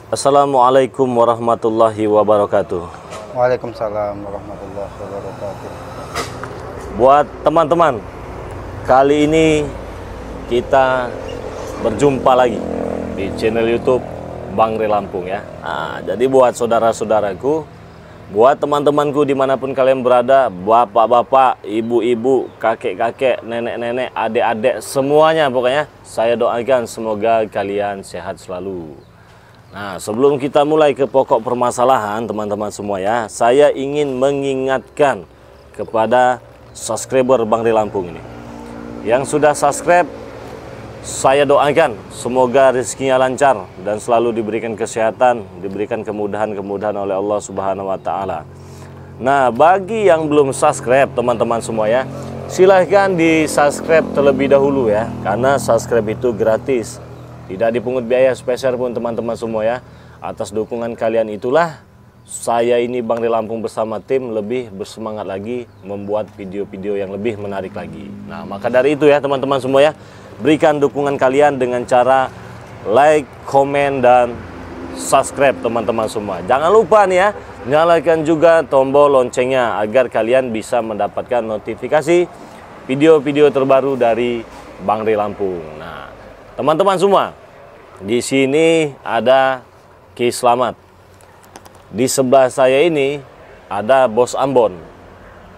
Assalamualaikum warahmatullahi wabarakatuh. Waalaikumsalam warahmatullahi wabarakatuh. Buat teman-teman, kali ini kita berjumpa lagi di channel YouTube Bang Ray Lampung ya. Nah, jadi buat saudara-saudaraku, buat teman-temanku dimanapun kalian berada, bapak-bapak, ibu-ibu, kakek-kakek, nenek-nenek, adik-adik, semuanya pokoknya, saya doakan semoga kalian sehat selalu. Nah, sebelum kita mulai ke pokok permasalahan teman-teman semua ya, saya ingin mengingatkan kepada subscriber Bang Ray Lampung ini. Yang sudah subscribe, saya doakan semoga rezekinya lancar dan selalu diberikan kesehatan, diberikan kemudahan-kemudahan oleh Allah Subhanahu wa taala. Nah, bagi yang belum subscribe teman-teman semua ya, silahkan di-subscribe terlebih dahulu ya, karena subscribe itu gratis. Tidak dipungut biaya spesial pun teman-teman semua ya. Atas dukungan kalian itulah saya ini Bang Ray Lampung bersama tim lebih bersemangat lagi membuat video-video yang lebih menarik lagi. Nah, maka dari itu ya teman-teman semua ya, berikan dukungan kalian dengan cara like, komen, dan subscribe teman-teman semua. Jangan lupa nih ya, nyalakan juga tombol loncengnya agar kalian bisa mendapatkan notifikasi video-video terbaru dari Bang Ray Lampung. Nah, teman-teman semua, di sini ada Ki Slamet. Di sebelah saya ini ada Bos Ambon.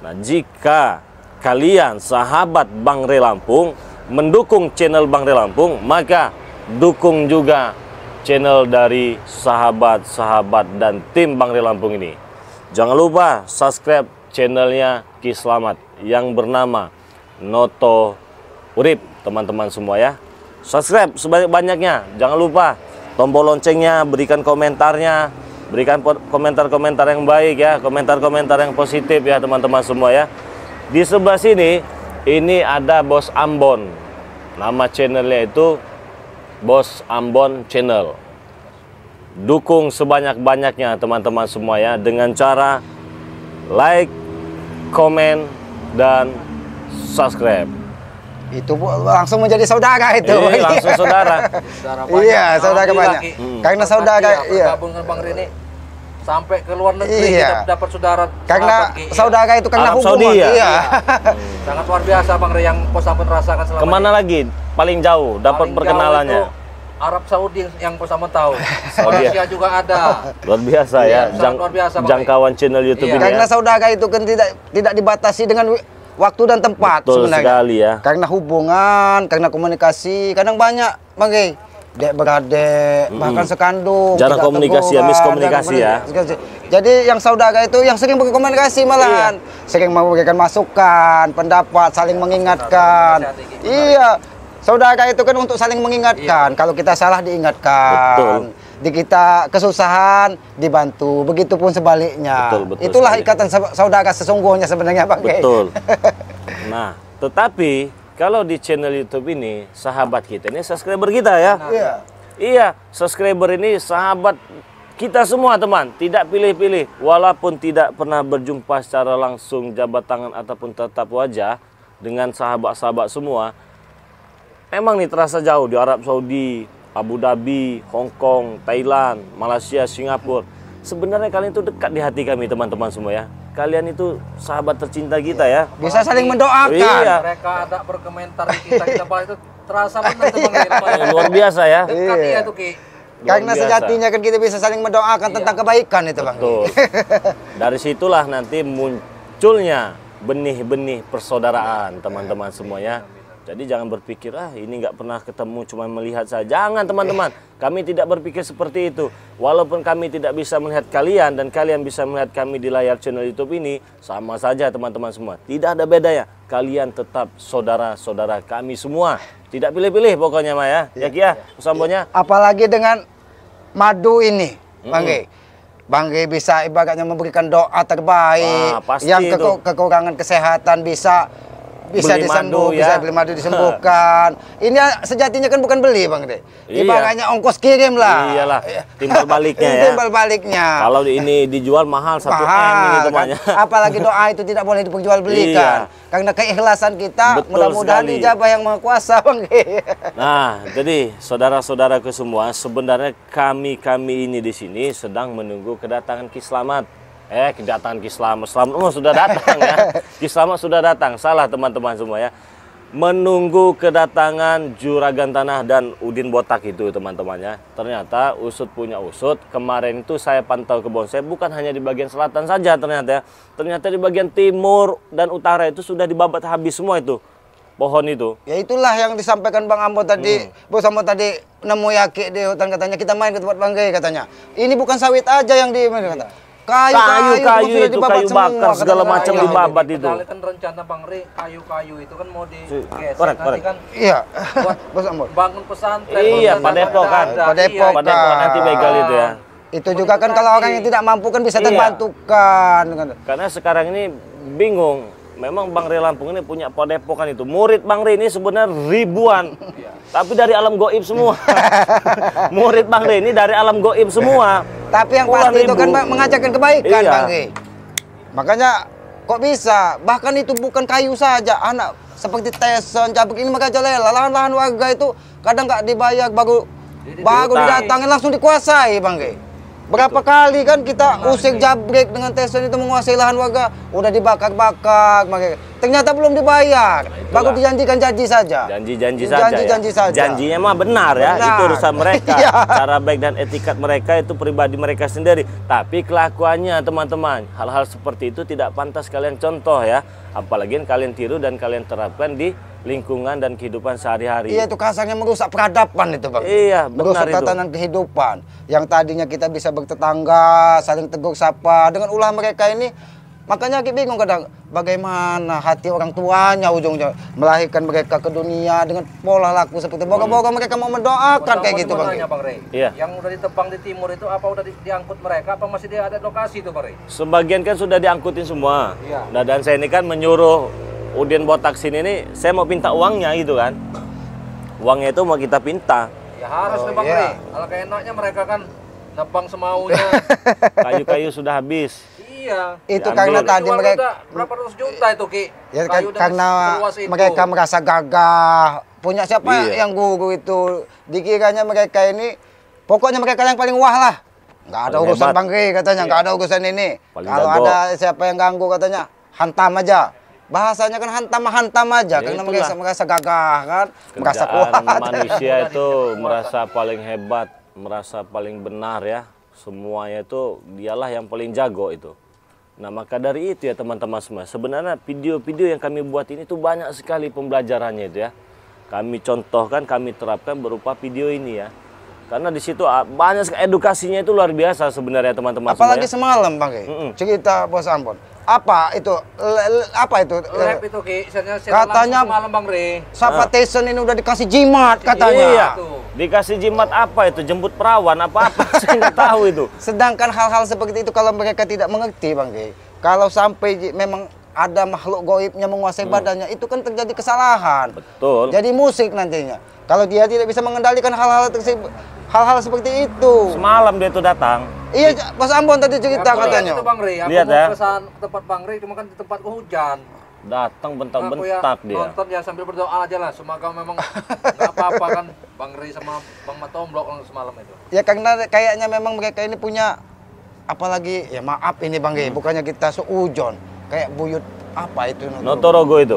Nah, jika kalian sahabat Bang Ray Lampung mendukung channel Bang Ray Lampung, maka dukung juga channel dari sahabat-sahabat dan tim Bang Ray Lampung ini. Jangan lupa subscribe channelnya Ki Slamet yang bernama Noto Urip teman-teman semua ya. Subscribe sebanyak-banyaknya. Jangan lupa tombol loncengnya, berikan komentarnya, berikan komentar-komentar yang baik ya, komentar-komentar yang positif ya teman-teman semua ya. Di sebelah sini ini ada Bos Ambon. Nama channelnya itu Bos Ambon Channel. Dukung sebanyak-banyaknya teman-teman semua ya, dengan cara like, komen, dan subscribe. Itu langsung menjadi saudara itu. Langsung saudara. Iya, saudara banyak. Karena saudara bergabung dengan Bang Ray ini sampai ke luar negeri kita dapat saudara. Karena saudara itu karena Arab hubungan. Saudi ya? Iya. Sangat luar biasa Bang Ray yang Pos Ambon rasakan selama Kemana ini. lagi paling jauh dapat Paling perkenalannya? jauh itu Arab Saudi yang Pos Ambon tahu. Malaysia juga ada. Luar biasa ya, sangat luar biasa, Bang Ray. jangkauan channel YouTube ini Karena ya. saudara itu kan tidak dibatasi dengan waktu dan tempat. Betul sebenarnya. sekali ya. Karena hubungan, karena komunikasi, kadang banyak, Bang Ray. Dek beradik, bahkan sekandung. Jarang tidak komunikasi ya, teguran, miskomunikasi ya. Jadi yang saudara itu yang sering berkomunikasi malahan. Sering memberikan masukan, pendapat, saling mengingatkan. Iya, saudara itu kan untuk saling mengingatkan. Kalau kita salah diingatkan. Betul. Di kita kesusahan dibantu, begitupun sebaliknya. Betul Itulah sekali. ikatan saudara sesungguhnya sebenarnya Bang Ray. Betul. Nah, tetapi kalau di channel YouTube ini sahabat kita ini subscriber kita ya. Iya. Iya, subscriber ini sahabat kita semua teman, tidak pilih-pilih. Walaupun tidak pernah berjumpa secara langsung jabat tangan ataupun tatap wajah dengan sahabat-sahabat semua, memang nih terasa jauh di Arab Saudi, Abu Dhabi, Hong Kong, Thailand, Malaysia, Singapura. Sebenarnya kalian itu dekat di hati kami teman-teman semua ya. Kalian itu sahabat tercinta kita ya. Bisa saling mendoakan. Iya. Mereka ada berkomentar di kita bahas itu terasa benar tuh Bang Ray. Luar biasa ya. Dekat dia tuh Ki. Karena Luar biasa. sejatinya kan kita bisa saling mendoakan tentang kebaikan itu Bang. Betul. Dari situlah nanti munculnya benih-benih persaudaraan teman-teman semuanya. Jadi jangan berpikir ini nggak pernah ketemu cuma melihat saja. Jangan teman-teman, kami tidak berpikir seperti itu. Walaupun kami tidak bisa melihat kalian dan kalian bisa melihat kami di layar channel YouTube ini, sama saja teman-teman semua. Tidak ada bedanya. Kalian tetap saudara-saudara kami semua. Tidak pilih-pilih pokoknya Mah ya. Ya Ki ya, usambonya. Apalagi dengan madu ini, Bang Ray. Bang Ray bisa ibaratnya memberikan doa terbaik. Wah, pasti yang itu. kekurangan kesehatan bisa bisa beli disembuh, madu, bisa ya. beli madu disembuhkan. Ini sejatinya kan bukan beli, Bang De. Iya. Ibaratnya ongkos kirim lah. Iyalah, timbal baliknya ya. Timbal baliknya. Kalau ini dijual mahal 1 M Mahal, gitu kan? banyak. Apalagi doa itu tidak boleh diperjualbelikan. Iya. Karena keikhlasan kita, Betul mudah-mudahan sekali. dijabah yang Maha Kuasa, Bang De. Nah, jadi saudara-saudaraku semua, sebenarnya kami ini di sini sedang menunggu kedatangan Ki Slamet. Kedatangan Ki Slamet. Slamet sudah datang ya. Ki Slamet sudah datang. Salah teman-teman semua ya. Menunggu kedatangan Juragan Tanah dan Udin Botak itu teman-temannya. Ternyata usut punya usut. Kemarin itu saya pantau kebun saya bukan hanya di bagian selatan saja ternyata ya. Ternyata di bagian timur dan utara itu sudah dibabat habis semua itu. Pohon itu. Ya itulah yang disampaikan Bang Ambo tadi. Bos Ambo tadi nemu yaki di hutan katanya, kita main ke tempat Bang Gey katanya. Ini bukan sawit aja yang di kata. Kayu sudah itu dibabat kayu semua, bakar segala katanya. macam Iya. dibabat itu. Padahal kan rencana Bang Re, kayu-kayu itu kan mau digeser Korek. nanti kan Iya. buat Bos Ambo. bangun pesantren. Iya, bangun Padepokan. ada. Padepokan. Pada nanti begal itu ya. Itu juga kan kalau orang yang tidak mampu kan bisa Iya. terbantukan. Karena sekarang ini bingung. Memang Bang Re Lampung ini punya padepokan itu. Murid Bang Re ini sebenarnya ribuan. Tapi dari alam goib semua. Murid Bang Re ini dari alam goib semua. Tapi yang Puluhan pasti itu kan ribu. mengajarkan kebaikan, Iya. Bang Gey. Makanya kok bisa? Bahkan itu bukan kayu saja, anak seperti Tyson, Cabik ini merajalela. Lahan-lahan warga itu kadang nggak dibayar, baru didatangin langsung dikuasai, Bang Gey. Berapa kali kan kita usir Jabrik dengan Tyson itu menguasai lahan warga, udah dibakar-bakar, makanya ternyata belum dibayar. Baru dijanjikan janji saja. Janji-janji saja. Janji-janji saja. Janjinya mah benar ya. Benar. Itu urusan mereka. Iya. Cara baik dan etikat mereka itu pribadi mereka sendiri. Tapi kelakuannya teman-teman, hal-hal seperti itu tidak pantas kalian contoh ya. Apalagi kalian tiru dan kalian terapkan di lingkungan dan kehidupan sehari-hari. Iya, itu kasarnya merusak peradaban itu, Bang. Iya, benar Merusak itu. tatanan kehidupan. Yang tadinya kita bisa bertetangga, saling tegur sapa, dengan ulah mereka ini, makanya kita bingung kadang bagaimana hati orang tuanya ujungnya melahirkan mereka ke dunia dengan pola laku seperti moga-moga mereka mau mendoakan kayak gitu, Bang. Bang Re. Iya. Yang udah ditebang di timur itu apa udah diangkut mereka apa masih dia ada lokasi itu Bang Re? Sebagian kan sudah diangkutin semua. Iya. Nah, dan saya ini kan menyuruh Udin Botak sini nih, saya mau pinta uangnya gitu kan. Uangnya itu mau kita pinta. Ya harus nih Bang iya. Re. Kalau kayak enaknya mereka kan nebang semaunya. Kayu-kayu sudah habis. Iya. Itu Diambil. karena tadi Jual mereka udah berapa ratus juta itu Ki? ya Kayu dengan karena seluas itu. mereka merasa gagah, punya siapa Iya. yang guru itu, dikiranya mereka ini pokoknya mereka yang paling wah lah. Nggak ada Paling urusan hebat. Bang Gey katanya, nggak ada urusan ini. Paling Kalau jago. ada siapa yang ganggu katanya, hantam aja. Bahasanya kan hantam aja Ya, karena itulah. merasa gagah kan, merasa kuat. Kerjaan manusia itu merasa paling hebat, merasa paling benar ya. Semuanya itu dialah yang paling jago itu. Nah, maka dari itu ya teman-teman semua, sebenarnya video-video yang kami buat ini tuh banyak sekali pembelajarannya itu ya. Kami contohkan, kami terapkan berupa video ini ya. Karena di situ banyak sekali edukasinya itu luar biasa sebenarnya teman-teman semua. Apalagi Ya. semalam Bang Gey, cerita Bos Ambon. Apa itu? Apa itu? Lab itu Ki, saya Katanya- langsung semalam Bang Re. Sapa Tyson ini udah dikasih jimat katanya. Iya. Tuh. Dikasih jimat apa itu? Jemput perawan apa-apa? Saya nggak tahu itu. Sedangkan hal-hal seperti itu kalau mereka tidak mengerti Bang Gey, kalau sampai memang ada makhluk goibnya menguasai badannya, itu kan terjadi kesalahan. Betul. Jadi musik nantinya. Kalau dia tidak bisa mengendalikan hal-hal seperti itu. Semalam dia tuh datang. Iya, Mas Ambon tadi cerita Aku lihat katanya. itu Bang Re, aku Lihat mau ya. pesan ke tempat Bang Re, cuma kan di tempatku hujan. Datang Aku ya bentak-bentak dia. nonton ya sambil berdoa aja lah, semoga memang nggak apa-apa kan Bang Re sama Bang Matomblok semalam itu. Ya karena kayaknya memang mereka ini punya, apalagi ya maaf ini Bang Gey, bukannya kita seujon kayak buyut apa itu Notorogo itu.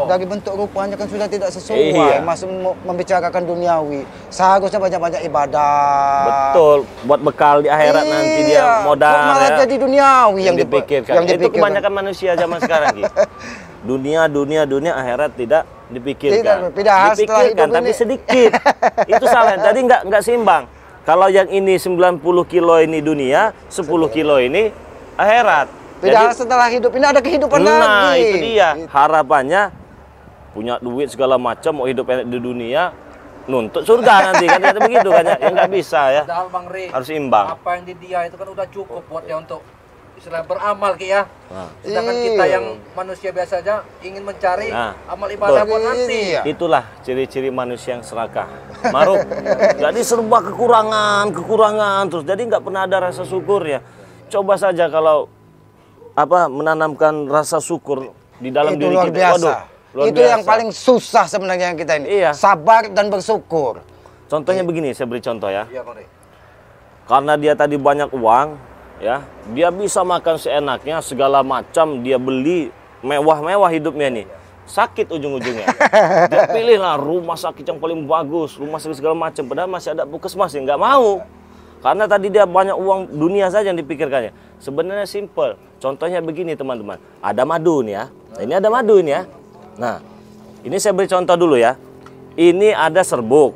dari bentuk rupanya kan sudah tidak sesuai, Iya. masih membicarakan duniawi. Seharusnya banyak-banyak ibadah. Betul, buat bekal di akhirat nanti dia modal Kok malah ya. jadi duniawi yang dipikirkan. Itu kebanyakan manusia zaman sekarang Ki. Dunia, akhirat tidak dipikirkan. Tidak, setelah dipikirkan hidup tapi ini. sedikit. Itu salah. Tadi nggak seimbang. Kalau yang ini 90 kilo ini dunia, 10 kilo ini akhirat. Tidak, setelah hidup ini ada kehidupan Nah, lagi. itu dia. Harapannya punya duit segala macam, mau hidup enak di dunia, nuntut surga nanti kan ternyata begitu kan ya. Ya nggak bisa ya. Padahal Bang Re, Harus imbang. apa yang di dia itu kan udah cukup buat dia untuk istilah beramal Ki ya. Nah, Sedangkan kita yang manusia biasa aja ingin mencari Nah, amal ibadah betul. buat nanti. Iya. itulah ciri-ciri manusia yang serakah. Maruf. Jadi serba kekurangan terus. Jadi nggak pernah ada rasa syukur ya. Coba saja kalau menanamkan rasa syukur di dalam Itu diri luar kita. biasa. Waduh, luar Itu yang biasa. paling susah sebenarnya yang kita ini. Iya. Sabar dan bersyukur. Contohnya begini, saya beri contoh ya. Iya, Bang Rey. Karena dia tadi banyak uang, ya, dia bisa makan seenaknya, segala macam dia beli, mewah-mewah hidupnya nih. Sakit ujung-ujungnya. Dia pilihlah rumah sakit yang paling bagus, rumah sakit segala macam. Padahal masih ada puskesmas yang nggak mau. Karena tadi dia banyak uang dunia saja yang dipikirkannya. Sebenarnya simple. Contohnya begini teman-teman. Ada madu nih ya. Nah, ini ada madu ini ya. Nah, ini saya beri contoh dulu ya. Ini ada serbuk.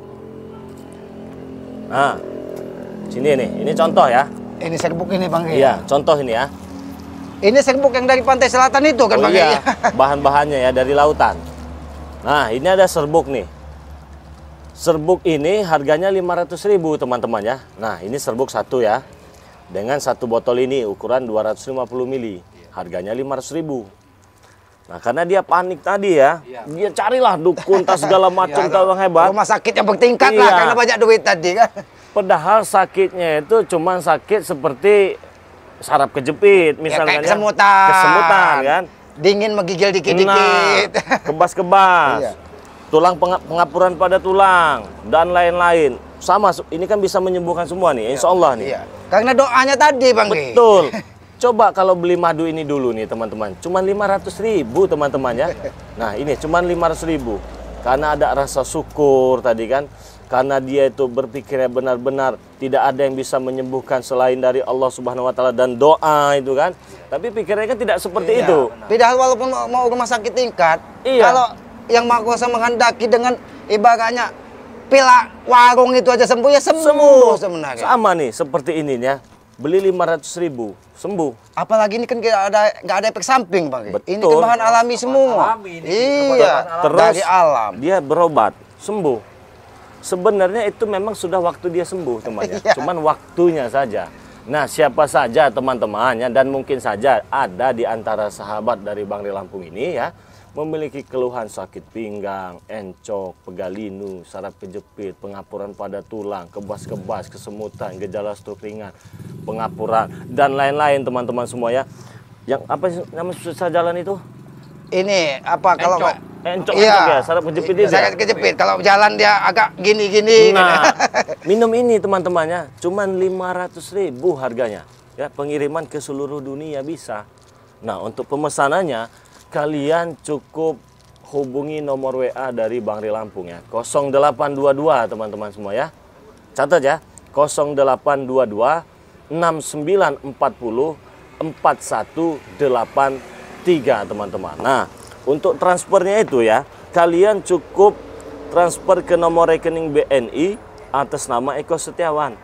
Nah, sini nih. Ini contoh ya. Ini serbuk ini Bang. Iya, contoh ini ya. Ini serbuk yang dari pantai selatan itu kan Oh Bang. iya, bahan-bahannya ya dari lautan. Nah, ini ada serbuk nih. Serbuk ini harganya 500.000 teman-teman ya. Nah, ini serbuk satu ya. Dengan satu botol ini ukuran 250 ml. Harganya 500.000. Nah, karena dia panik tadi ya. Dia carilah dukun tas segala macam tahu yang hebat. Rumah sakit yang bertingkat lah Iya. karena banyak duit tadi kan. Padahal sakitnya itu cuma sakit seperti saraf kejepit misalnya. Kayak kesemutan. Kesemutan kan. Dingin menggigil dikit-dikit. Nah, kebas-kebas. Iya. Tulang pengapuran pada tulang dan lain-lain. Sama, ini kan bisa menyembuhkan semua nih, insya Allah nih. Iya. Karena doanya tadi Bang. Betul. Coba kalau beli madu ini dulu nih teman-teman, cuman 500.000 teman-teman ya. Nah ini cuman 500.000 karena ada rasa syukur tadi kan. Karena dia itu berpikirnya benar-benar tidak ada yang bisa menyembuhkan selain dari Allah Subhanahu Wa Taala dan doa itu kan. Tapi pikirnya kan tidak seperti itu. Tidak walaupun mau rumah sakit tingkat, Iya. kalau yang Maha Kuasa menghendaki dengan ibaratnya pila warung itu aja sembuh ya sembuh sebenarnya. Sama nih seperti ini ya. Beli 500.000 sembuh. Apalagi ini kan nggak ada efek samping Bang. Betul. Ini kan bahan alami semua. alami ini. Iya. Terus Dari alam. dia berobat sembuh. Sebenarnya itu memang sudah waktu dia sembuh temannya. Iya. Cuman waktunya saja. Nah siapa saja teman-temannya dan mungkin saja ada di antara sahabat dari Bang Rey Lampung ini ya. Memiliki keluhan sakit pinggang, encok, pegalinu, saraf kejepit, pengapuran pada tulang, kebas-kebas, kesemutan, gejala stroke ringan, pengapuran, dan lain-lain teman-teman semua ya. Yang apa sih nama susah jalan itu? Ini apa kalau Encok. Encok Iya. ya, saraf kejepit itu. Saraf kejepit. Kalau jalan dia agak gini-gini. Nah, minum ini teman-temannya cuman 500.000 harganya. Ya, pengiriman ke seluruh dunia bisa. Nah, untuk pemesanannya kalian cukup hubungi nomor WA dari Bang Rey Lampung ya. 0822 teman-teman semua ya. Catat ya. 0822 6940 4183 teman-teman. Nah, untuk transfernya itu ya, kalian cukup transfer ke nomor rekening BNI atas nama Eko Setiawan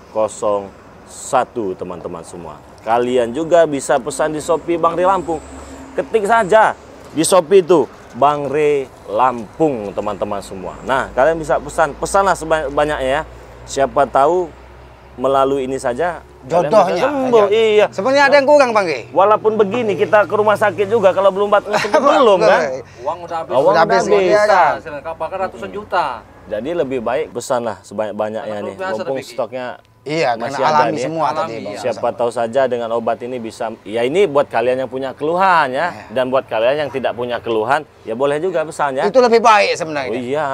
1121570001 teman-teman semua. Kalian juga bisa pesan di Shopee Bang Rey Lampung. Ketik saja di Shopee itu Bang Rey Lampung teman-teman semua. Nah, kalian bisa pesanlah sebanyak-banyaknya ya. Siapa tahu melalui ini saja kalian Jodohnya bisa sembuh. aja. Iya. Sebenarnya ada yang kurang Bang Rey. Walaupun begini kita ke rumah sakit juga kalau belum belum kan. Uang udah habis. Uang Udah udah habis, habis. iya kan? Bahkan ratusan juta. Jadi lebih baik pesanlah sebanyak-banyaknya Karena nih. luar biasa Mumpung tapi, Ki. stoknya Iya, masih karena ada alami nih. semua Alami, tadi Bang. iya. Siapa tahu saja dengan obat ini bisa, ya ini buat kalian yang punya keluhan ya, dan buat kalian yang tidak punya keluhan, ya boleh juga pesan ya. Itu lebih baik Oh sebenarnya. iya,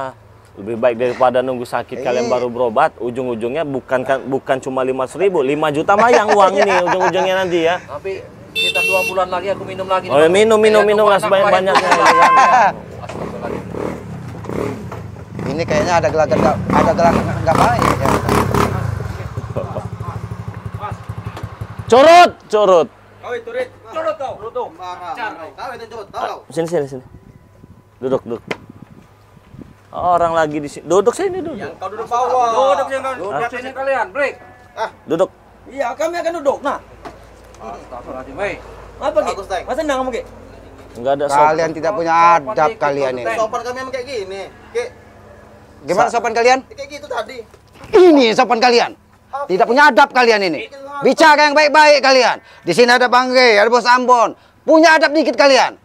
lebih baik daripada nunggu sakit kalian baru berobat, ujung-ujungnya bukan cuma 500.000, 5 juta mayang uang ini ujung-ujungnya nanti ya. Tapi kita 2 bulan lagi aku minum lagi. Oh ya, minum lah sebanyak-banyaknya. gitu kan. Ini kayaknya ada gelagat nggak baik ya. Curut. Sini. Duduk. Orang lagi di sini. Duduk sini duduk. Kau duduk bawah. Duduk sini kalian, break. Duduk. Iya, kami akan duduk. Nah, Astagfirullahaladzim, hei. apa Ki? Masa nang kamu Ki? Enggak ada sopan. Kalian tidak punya adab kalian ini. Sopan kami emang kayak gini. Ki. Gimana sopan kalian? Kayak gitu tadi. Ini sopan kalian. Tidak punya adab kalian ini. Bicara yang baik-baik kalian. Di sini ada Bang Rey, ada Bos Ambon. Punya adab dikit kalian.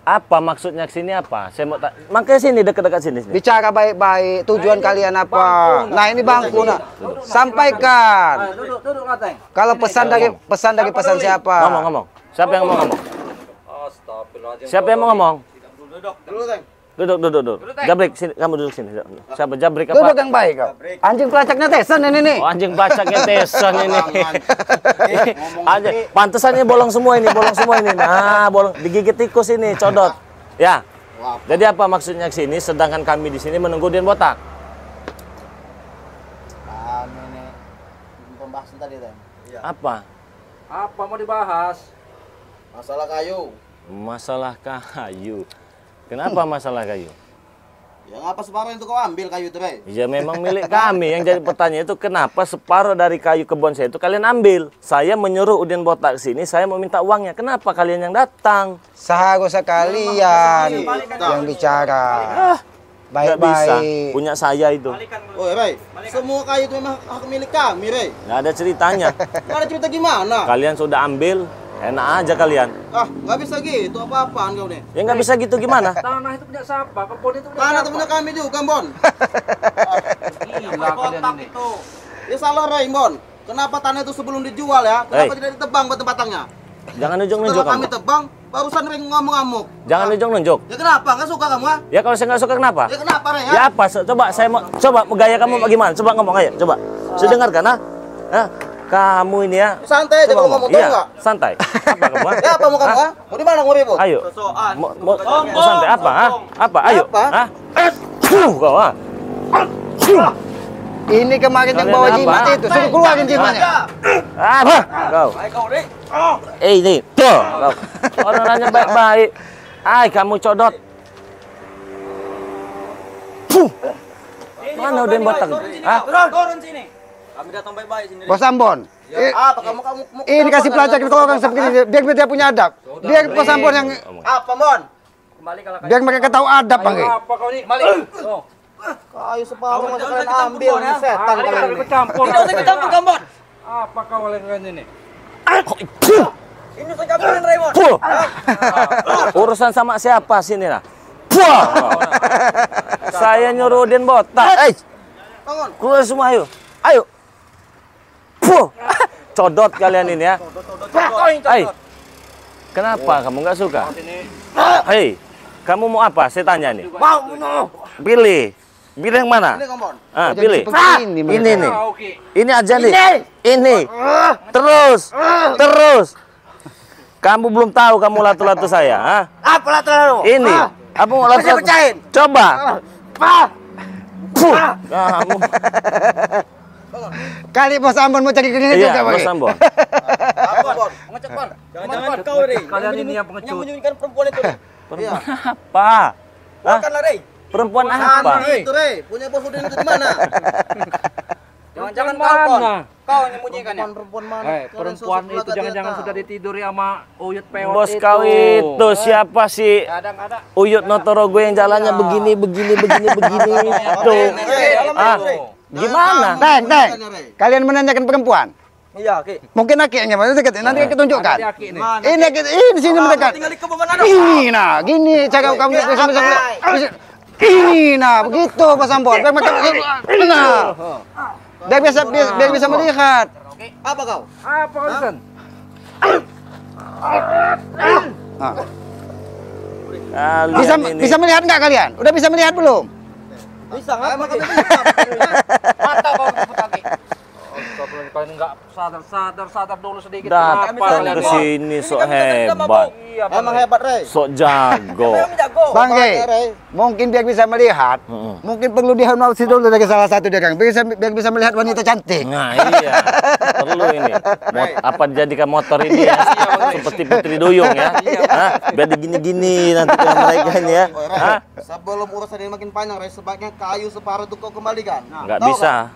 Apa maksudnya sini apa? Saya mau makanya sini dekat-dekat sini. Bicara baik-baik, tujuan kalian apa? Nah, ini bangku nah. Sampaikan. Duduk Kateng. Kalau pesan dari pesan siapa? Ngomong. Siapa yang mau ngomong? Astagfirullahaladzim. Siapa yang mau ngomong? Dulu, Teng. Duduk. Jabrik sini, kamu duduk sini. Siapa Jabrik apa? Duduk yang baik kau. Anjing pelacaknya Tesan ini nih. Oh, anjing bacaknya Tesan ini. Anjing, pantesannya bolong semua ini. Nah, bolong digigit tikus ini, codot. Ya. Jadi apa maksudnya ke sini sedangkan kami di sini menunggu Udian botak? Ini pembahasan tadi, Teng. Apa? Apa mau dibahas? Masalah kayu. Masalah kayu. Kenapa masalah kayu? Ya ngapa separuh itu kau ambil kayu itu, Rey? Ya memang milik kami. Yang jadi pertanyaan itu kenapa separuh dari kayu kebun saya itu kalian ambil? Saya menyuruh Udian botak sini, saya mau minta uangnya. Kenapa kalian yang datang? Seharusnya kalian yang bicara. Nggak bisa. Baik-baik. Punya saya itu. Oh, Rey. Semua kayu itu memang hak milik kami, Rey. Nggak ada ceritanya. Nggak ada cerita gimana? Kalian sudah ambil, enak aja kalian. Ah, nggak bisa gitu. Apa-apaan kau nih? Ya nggak bisa gitu gimana? Tanah itu punya siapa? Kebun itu punya Tanah siapa? temennya kami juga, Bon. Gila kalian ini. Ya salah, Rey, Bon. Kenapa tanah itu sebelum dijual ya? Kenapa tidak ditebang batang-batangnya? Jangan nunjuk-nunjuk Setelah kamu. kami tebang, barusan Rey ngamuk-ngamuk. Jangan nunjuk-nunjuk. Ya kenapa? Nggak suka kamu, ah? Ya kalau saya nggak suka kenapa? Ya kenapa, Rey, ya? Ya apa? Coba saya mau coba gaya kamu bagaimana? Coba ngomong aja, coba. Saya dengarkan, ah. Kamu ini ya. Santai aja Coba kalau ngomong, tahu Iya, nggak? santai. Apa kamu? Ah? Ya apa mau kamu, ah? Mau di mana mau ribut? Ayo. Mau santai apa? Ah? Apa? Ayo. Apa? Ah? Kau ah. Ini kemarin yang Kalian bawa apa? jimat itu, suruh keluarin jimatnya. Apa? Kau. Ini tuh. Kau. Orang nanya baik-baik. Kamu codot. Mana Udian botak? Ah? Turun sini. Kami datang baik-baik sini. Bos Ambon. Apa kamu Ini kasih pelajaran ke orang seperti ini, biar dia punya adab. Biar Bos Ambon yang apa, Mon? Kembali kalau biar mereka tahu adab, Bang Rey. Apa kau ini? Malik. Oh. Kayu separuh masa kalian ambil, setan Kalian kalian ini. kecampur. Tidak usah kecampur, Gambon. Apa kau kalian ini? Ini usah campurin Raymond. Puh. Urusan sama siapa sini lah? Puh. Saya nyuruh Udian botak. Bangun. Keluar semua ayo. Ayo. Puh. Codot kalian ini ya. Hai. Kenapa kamu nggak suka? Hei, kamu mau apa? Saya tanya nih. Mau. Pilih. Pilih yang mana? Ini Kompon. Ah, Jadi pilih. seperti ini mereka. Ini nih. Oke. Ini aja nih. Ini. Terus. Kamu belum tahu kamu latu-latu saya, ah? Apa lah terlalu? Ini. Kamu mau latu-latu. pecahin. Coba. Puh. Kamu. Kali Bos Ambon mau cari gini Iya, juga, Bang Bos Rey. Ambon. Apa, Bon? Mengecek, Bon. Jangan kau, Rey. Kalian ini yang pengecut. Yang menyembunyikan perempuan itu. Perempuan apa? Hah? Bukanlah, Rey. Perempuan apa? Tanah itu, Rey. Punya Bos Udin itu di mana? Jangan-jangan kau, Bon. Mana? Kau yang menyembunyikannya. Perempuan mana? Kalian Perempuan sosok itu belaka jangan-jangan dia sudah tahu. ditiduri sama Uyut Pewot Bos itu. kau itu siapa sih? Ada. Uyut Notorogo yang jalannya begini itu. Ah, gimana? Teng. Kalian menanyakan perempuan. Iya, Ki. Mungkin akhirnya nanti kita tunjukkan. Ada aki nih. Ini sini mendekat. Tinggal di kebun mana? Ini nah, gini cara kamu bisa. Ini nah, begitu Bos Ambon. Biar mereka nah. Biar bisa melihat. Apa kau? Apa kalian? Nah. Kalian ini. Bisa melihat nggak kalian? Udah bisa melihat belum? Bisa Emang ngapa, Ki? kami bisa. Mata kau keput kaki. Kalian nggak sadar dulu sedikit. Datang Kenapa kalian ke ini? sini sok Ini kami tidak hebat, mabuk. Iya, Bang. Emang hebat, Rey. sok jago. Memang jago. Bang Rey, Rey. mungkin biar bisa melihat, mungkin perlu dihipnotis dulu dari salah satu dia Kang. Biar bisa melihat wanita cantik. Nah iya, perlu ini. Apa dijadikan motor ini ya? Seperti Putri Duyung ya? Hah? Biar digini-gini nanti ke mereka ini ya? Oh, Rey, Hah? sebelum urusan ini makin panjang, Rey, sebaiknya kayu separuh itu kau kembalikan. Nggak Tahu bisa.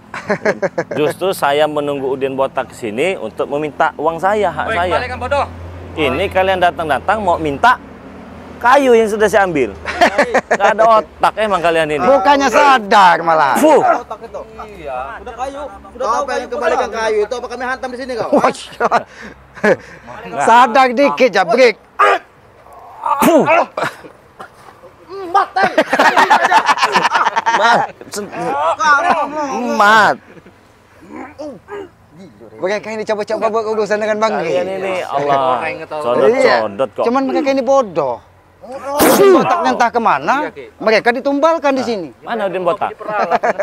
Justru saya menunggu Udian botak ke sini untuk meminta uang saya, hak Woi, saya. balikan bodoh. Ini kalian datang-datang mau minta kayu yang sudah saya ambil. Nggak ada otak emang kalian ini. Bukannya sadar malah. Fuh. Otak itu. Iya. Udah kayu. Udah kau pengen kembalikan kayu itu apa kami hantam di sini kau? Wah, sadar dikit Jabrik. Fuh. Mat. Mereka ini coba-coba buat urusan dengan Bang Kalian Ri. ini Allah. Iya. Codot-codot kok. Cuman mereka ini bodoh. Botaknya entah kemana, mereka ditumbalkan di sini. Mana Udin botak?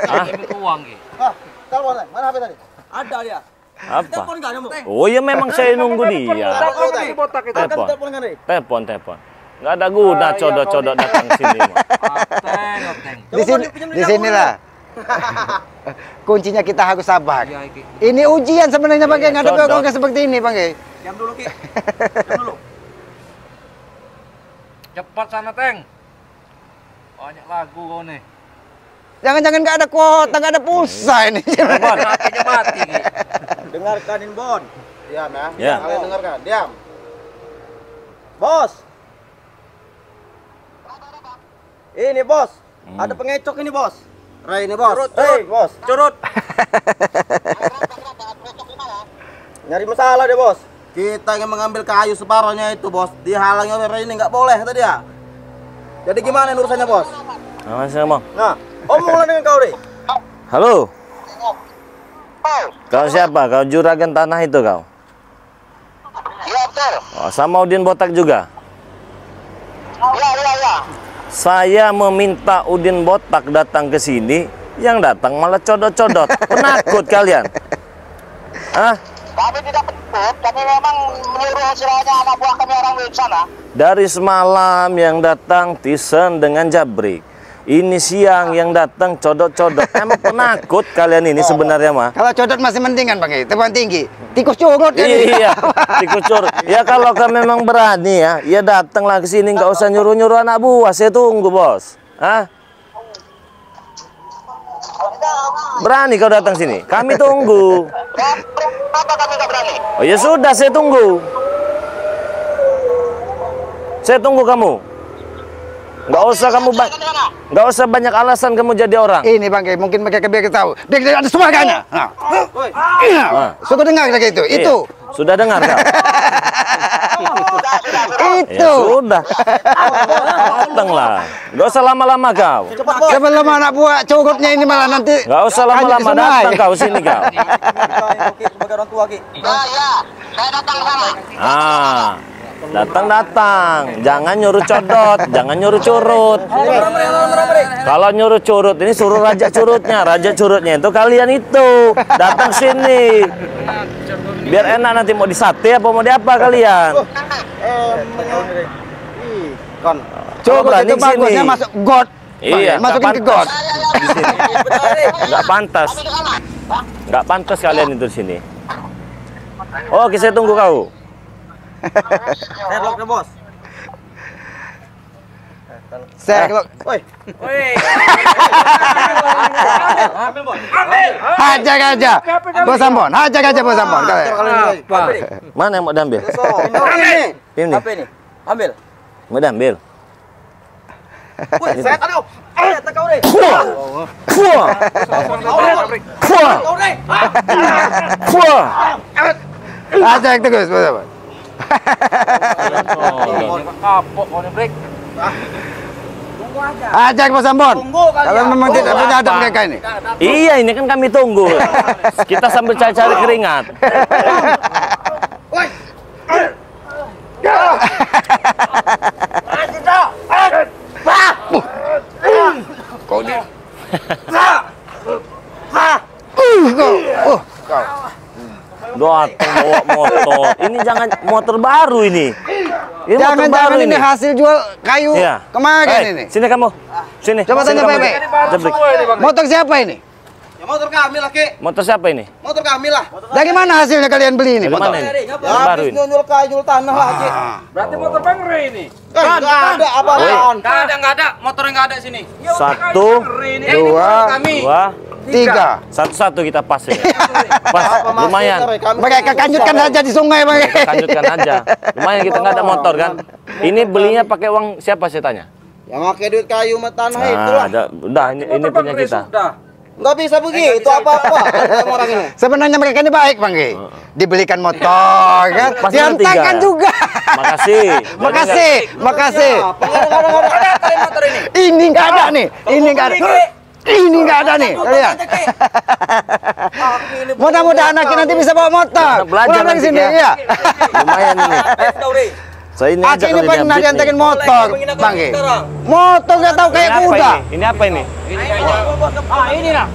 Hah? Uang ki. Ah, telepon mana HP tadi? Ada dia. Apa? Telepon enggak kamu? Oh ya memang saya nunggu dia. Telepon. Telepon kan nih. Telepon. Nggak ada guna codot-codot datang sini. Mah. Di sinilah. Kuncinya kita harus sabar. Iya, Ki. Ini ujian sebenarnya Bang Ge, ngadep Codot. orang seperti ini Bang Ge. Diam dulu Ki. Diam dulu. Cepat sana, Teng. Banyak lagu kau nih. Jangan-jangan nggak ada kuota, nggak ada pulsa ini. Akhirnya mati, Ki. Dengarkanin Bon. Diam ya. Ya. Kalian dengarkan. Diam. Bos. Ini bos. Ada pengecok ini bos. Ray ini bos. Hei bos. Curut. Nyari masalah deh bos. Kita ingin mengambil kayu separohnya itu bos. Dihalangi oleh Ray ini nggak boleh tadi ya. Jadi gimana urusannya bos? Masih ngomong. Nah, omonglah dengan kau deh. Halo. Kau siapa? Kau juragan tanah itu kau? Iya betul. Oh, sama Udin botak juga? Iya. Saya meminta Udin botak datang ke sini, yang datang malah codot-codot. Penakut kalian. Hah? Kami tidak penakut, kami memang menyuruh istilahnya anak buah kami orang di sana. Dari semalam yang datang Tisen dengan Jabrik. Ini siang yang datang codot-codot. Emang penakut kalian ini sebenarnya mah. Kalau codot masih mendingan Bang Ge, terbang tinggi. Tikus curut kan ini. Iya, tikus cur. Ya kalau kau memang berani ya datanglah ke sini, nggak usah nyuruh-nyuruh anak buah. Saya tunggu bos. Hah? Berani kau datang sini? Kami tunggu. Kenapa kami tidak berani? Oh ya sudah, saya tunggu. Saya tunggu kamu. Nggak usah banyak alasan kamu jadi orang. Ini Bang Ge, mungkin mereka biar kita tahu. Dia ada suaranya. Suka dengar kayak itu. Itu. Iya. Sudah dengar kau? Itu. Ya sudah. Datanglah. Nggak usah lama-lama kau. Sebelum anak buah curutnya ini malah nanti. Nggak usah lama-lama, datang kau sini kau. Sebagai orang tua Ki. Iya, saya datang ke sana. Datang. Jangan nyuruh codot, jangan nyuruh curut. Kalau nyuruh curut ini suruh raja curutnya. Raja curutnya itu kalian itu. Datang sini. Biar enak nanti mau disate apa mau diapa kalian. Kon. Curut berani itu ke sini. bagusnya masuk got. Iya, Masukin ke got. Nggak pantas. Nggak pantas kalian itu di sini. Oke, saya tunggu kau. Headlock deh bos. Saya Woi. hajar aja. Bos Ambon, hajar aja Bos Ambon. Mana yang mau diambil? Ini. Ini. Apa ini? Ambil. Mau diambil. Woi, saya tahu. Kau deh. Fuah. Fuah. Fuah. Fuah. Hajar terus Bos Ambon. Kapok kau nih, Brik. Hajar Bos Ambon. Tunggu kalian. Kalau memang tidak punya ada mereka ini. Iya, ini kan kami tunggu. Kita sambil cari-cari keringat. Kau dia. Datang bawa motor. Ini jangan motor baru ini. Ini motor baru Jangan-jangan ini. ini hasil jual kayu Iya. kemarin Eh, ini. Sini kamu. Sini. Coba Sini tanya kamu. Bebe. Jabrik. Motor siapa ini? Ya motor kami lah Ki. Motor siapa ini? Motor kami lah. Dari mana hasilnya kalian beli ini? Dari Motor? mana ini? Ya Yang baru habis ini. nyunyul kayu nyunyul tanah lah Ki. Berarti motor Bang Ray ini. Nggak ada apaan. Enggak ada. Motor yang enggak ada sini. Satu, Dua, dua, tiga. satu-satu kita pas ya. Pas, lumayan. Mereka kanjutkan saja di sungai Bang. Kita lanjutkan aja. Lumayan kita nggak ada motor kan. Ini belinya pakai uang siapa saya tanya? Yang pakai duit kayu sama tanah itu Nah, lah. udah ini punya kita. Nggak bisa begitu apa-apa sama orang ini. Sebenarnya mereka ini baik, Bang Ki. Dibelikan motor, kan? Pasti Diantarkan bertiga. juga. Makasih. Makasih, makasih. Ada motor ini. Ini nggak ada nih. Ini nggak ada. Ini nggak ada nih. Lihat. Mudah-mudahan Aki nanti bisa bawa motor. Belajar Pulang dari nanti sini, ya. iya. Lumayan ini. Saya ini Aki ini pernah diantarin motor, Bang Ki. Sekarang. Motor nggak tahu kayak kuda. Ini apa ini? Ini kayaknya. Ah, ini lah.